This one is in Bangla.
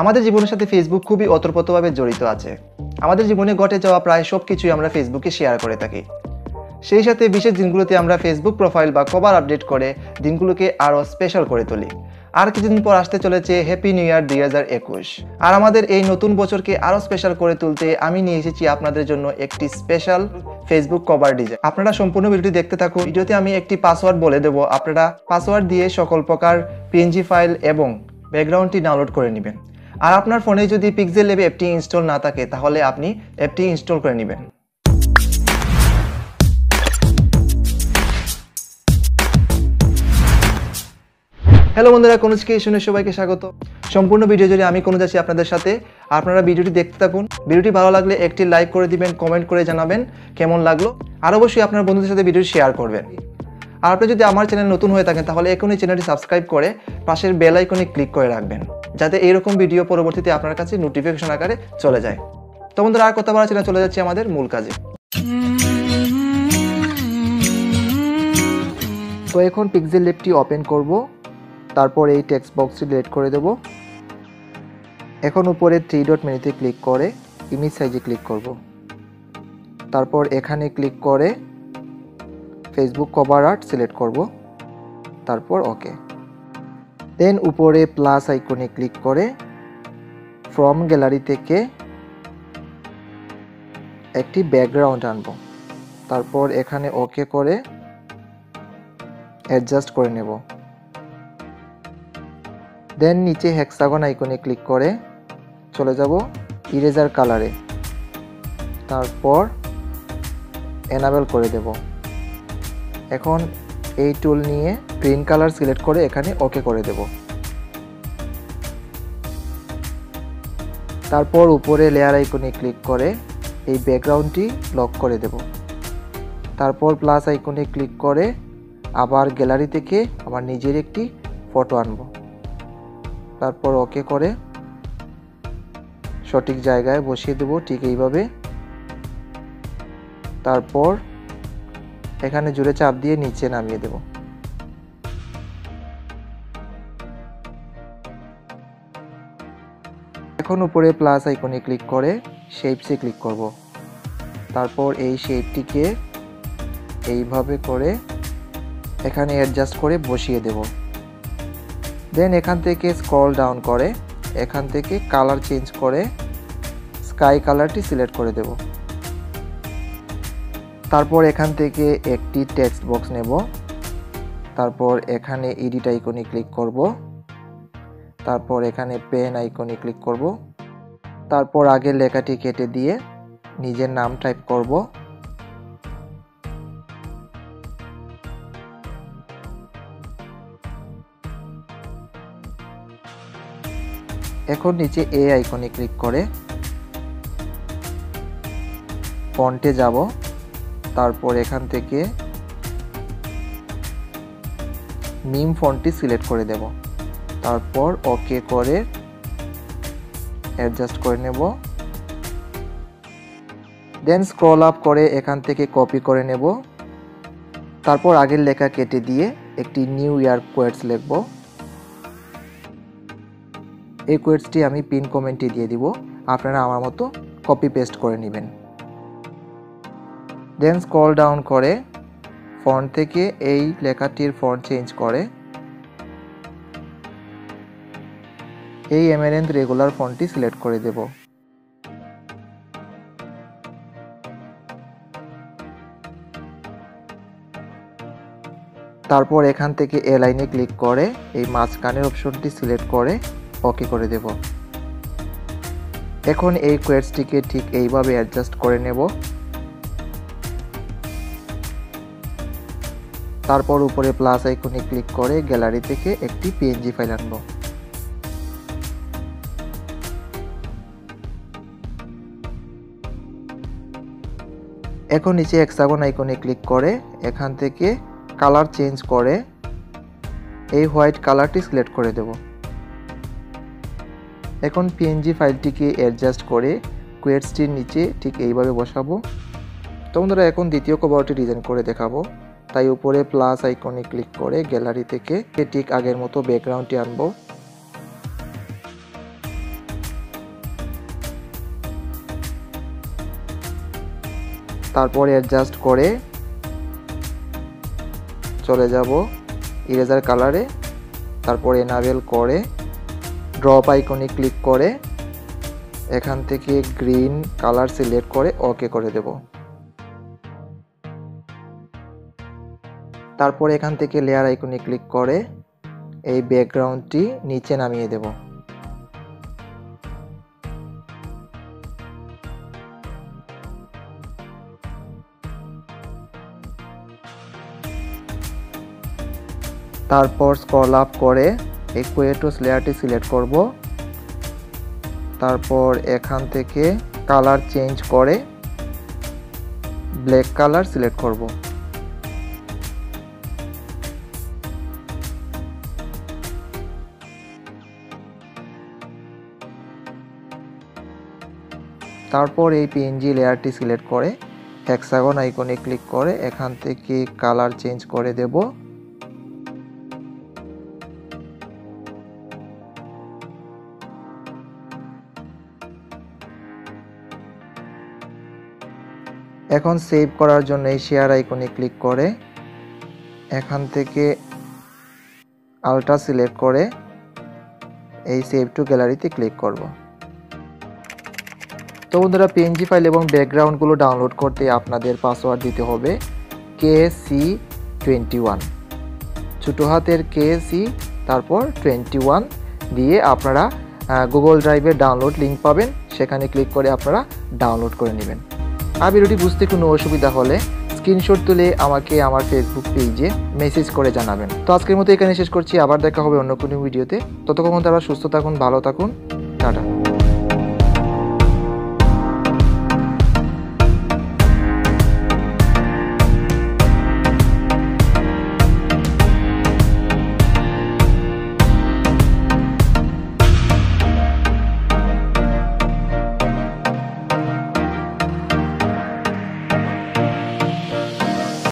আমাদের জীবনের সাথে ফেসবুক খুবই ওতপ্রোতভাবে জড়িত আছে। আমাদের জীবনে ঘটে যাওয়া প্রায় সব কিছুই আমরা ফেসবুকে শেয়ার করে থাকি। সেই সাথে বিশেষ দিনগুলোতে আমরা ফেসবুক প্রোফাইল বা কভার আপডেট করে দিনগুলোকে আরও স্পেশাল করে তুলি। আর কিছুদিন পর আসতে চলেছে হ্যাপি নিউ ইয়ার 2021। আর আমাদের এই নতুন বছরকে আরও স্পেশাল করে তুলতে আমি নিয়ে এসেছি আপনাদের জন্য একটি স্পেশাল ফেসবুক কভার ডিজাইন। আপনারা সম্পূর্ণ ভিডিওটি দেখতে থাকুন। ভিডিওতে আমি একটি পাসওয়ার্ড বলে দেবো, আপনারা পাসওয়ার্ড দিয়ে সকল প্রকার পিএনজি ফাইল এবং ব্যাকগ্রাউন্ডটি ডাউনলোড করে নেবেন। আর আপনার ফোনে যদি পিক্সেল ল্যাব অ্যাপটি ইনস্টল না থাকে তাহলে আপনি অ্যাপটি ইনস্টল করে নেবেন। হ্যালো বন্ধুরা, কোনুজ ক্রিয়েশনে সবাইকে স্বাগত। সম্পূর্ণ ভিডিও জুড়ে আমি কোনুজ আছি আপনাদের সাথে। আপনারা ভিডিওটি দেখতে থাকুন। ভিডিওটি ভালো লাগলে একটি লাইক করে দিবেন, কমেন্ট করে জানাবেন কেমন লাগলো। আর অবশ্যই আপনার বন্ধুদের সাথে ভিডিওটি শেয়ার করবেন। আর আপনি যদি আমার চ্যানেল নতুন হয়ে থাকেন তাহলে এখনই চ্যানেলটি সাবস্ক্রাইব করে পাশের বেল আইকনে ক্লিক করে রাখবেন, যাতে এইরকম ভিডিও পরবর্তীতে আপনার কাছে নোটিফিকেশন আকারে চলে যায়। তো বন্ধুরা, আর কথা বাড়াচ্ছি না, চলে যাচ্ছে আমাদের মূল কাজে। তো এখন পিক্সেল ল্যাবটি ওপেন করব। তারপর এই টেক্সট বক্সটি ডিলিট করে দেব। এখন উপরে 3 ডট মেনুতে ক্লিক করে ইমেজ সাইজে ক্লিক করব। তারপর এখানে ক্লিক করে ফেসবুক কভার আর্ট সিলেক্ট করব। তারপর ওকে। দেন উপরে প্লাস আইকনে ক্লিক করে ফ্রম গ্যালারি থেকে একটি ব্যাকগ্রাউন্ড আনব। তারপর এখানে ওকে করে অ্যাডজাস্ট করে নেব। দেন নিচে হেক্সাগন আইকনে ক্লিক করে চলে যাব ইরেজার কালারে। তারপর এনাবেল করে দেব। এখন এই টুল নিয়ে গ্রিন কালার সিলেক্ট করে এখানে ওকে করে দেব। তারপর উপরে লেয়ার আইকনে ক্লিক করে এই ব্যাকগ্রাউন্ডটি লক করে দেব। তারপর প্লাস আইকনে ক্লিক করে আবার গ্যালারি থেকে আমার নিজের একটি ফটো আনব। তারপর ওকে করে সঠিক জায়গায় বসিয়ে দেব, ঠিক এইভাবে। তারপর এখানে জুড়ে চাপ দিয়ে নিচে নামিয়ে দেব। এখন উপরে প্লাস আইকনে ক্লিক করে শেপসে ক্লিক করব। তারপর এই শেপটিকে এইভাবে করে এখানে অ্যাডজাস্ট করে বসিয়ে দেব। দেন এখান থেকে স্ক্রল ডাউন করে এখান থেকে কালার চেঞ্জ করে স্কাই কালারটি সিলেক্ট করে দেব। তারপর এখান থেকে একটি টেক্সট বক্স নেব। তারপর এখানে এডিট আইকনে ক্লিক করব। তারপর এখানে পেন আইকনে ক্লিক করব। তারপর আগের লেখাটি কেটে দিয়ে নিজের নাম টাইপ করব। এখন নিচে এ আইকনে ক্লিক করে ফন্টে যাব। তারপর এখান থেকে মিম ফন্টটি সিলেক্ট করে দেব। তারপর ওকে করে অ্যাডজাস্ট করে নেব। দেন স্ক্রল আপ করে এখান থেকে কপি করে নেব। তারপর আগের লেখা কেটে দিয়ে একটি নিউ ইয়ার কোয়েটস লিখব। এই কোয়েটসটি আমি পিন কমেন্টে দিয়ে দিব, আপনারা আমার মতো কপি পেস্ট করে নেবেন। দেন স্ক্রল ডাউন করে ফন্ট থেকে এই লেখাটির ফন্ট চেঞ্জ করে এই এমারেন্থ রেগুলার ফন্টটি সিলেক্ট করে দেব। তারপর এখান থেকে এ লাইনে ক্লিক করে এই মাঝখানের অপশনটি সিলেক্ট করে ওকে করে দেব। এখন এই কোয়েটসটিকে ঠিক এইভাবে অ্যাডজাস্ট করে নেব। তারপর উপরে প্লাস আইকনে ক্লিক করে গ্যালারি থেকে একটি পিএনজি ফাইল আনব। এখন নিচে হেক্সাগন আইকনে ক্লিক করে এখান থেকে কালার চেঞ্জ করে এই হোয়াইট কালারটি সিলেক্ট করে দেব। এখন পিএনজি ফাইলটিকে অ্যাডজাস্ট করে কোয়েটসটির নিচে ঠিক এইভাবে বসাবো। তো বন্ধুরা, এখন দ্বিতীয় কভারটি ডিজাইন করে দেখাবো। তাই উপরে প্লাস আইকনে ক্লিক করে গ্যালারি থেকে ঠিক আগের মতো ব্যাকগ্রাউন্ডটি আনবো। তারপর অ্যাডজাস্ট করে চলে যাব ইরেজার কালারে। তারপর এনাবেল করে ড্রপ আইকনে ক্লিক করে এখান থেকে গ্রিন কালার সিলেক্ট করে ওকে করে দেব। তারপর এখান থেকে লেয়ার আইকনে ক্লিক করে এই ব্যাকগ্রাউন্ডটি নিচে নামিয়ে দেব। তারপর স্ক্রল আপ করে ইকুয়েটস লেয়ারটি সিলেক্ট করব। তারপর এখান থেকে কালার চেঞ্জ করে ব্ল্যাক কালার সিলেক্ট করব। তারপর এই পিএনজি লেয়ারটি সিলেক্ট করে হেক্সাগন আইকনে ক্লিক করে এখান থেকে কালার চেঞ্জ করে দেব। এখন সেভ করার জন্য এই শেয়ার আইকনে ক্লিক করে এখান থেকে আলট্রা সিলেক্ট করে এই সেভ টু গ্যালারিতে ক্লিক করব। তো বন্ধুরা, পিএনজি ফাইল এবং ব্যাকগ্রাউন্ডগুলো ডাউনলোড করতে আপনাদের পাসওয়ার্ড দিতে হবে KC21, ছোটো হাতের KC তারপর 21 দিয়ে আপনারা গুগল ড্রাইভের ডাউনলোড লিঙ্ক পাবেন, সেখানে ক্লিক করে আপনারা ডাউনলোড করে নেবেন। আর ভিডিওটি বুঝতে কোনো অসুবিধা হলে স্ক্রিনশট তুলে আমাকে আমার ফেসবুক পেজে মেসেজ করে জানাবেন। তো আজকের মতো এখানে শেষ করছি, আবার দেখা হবে অন্য কোনো ভিডিওতে। ততক্ষণ তারা সুস্থ থাকুন, ভালো থাকুন, টাটা।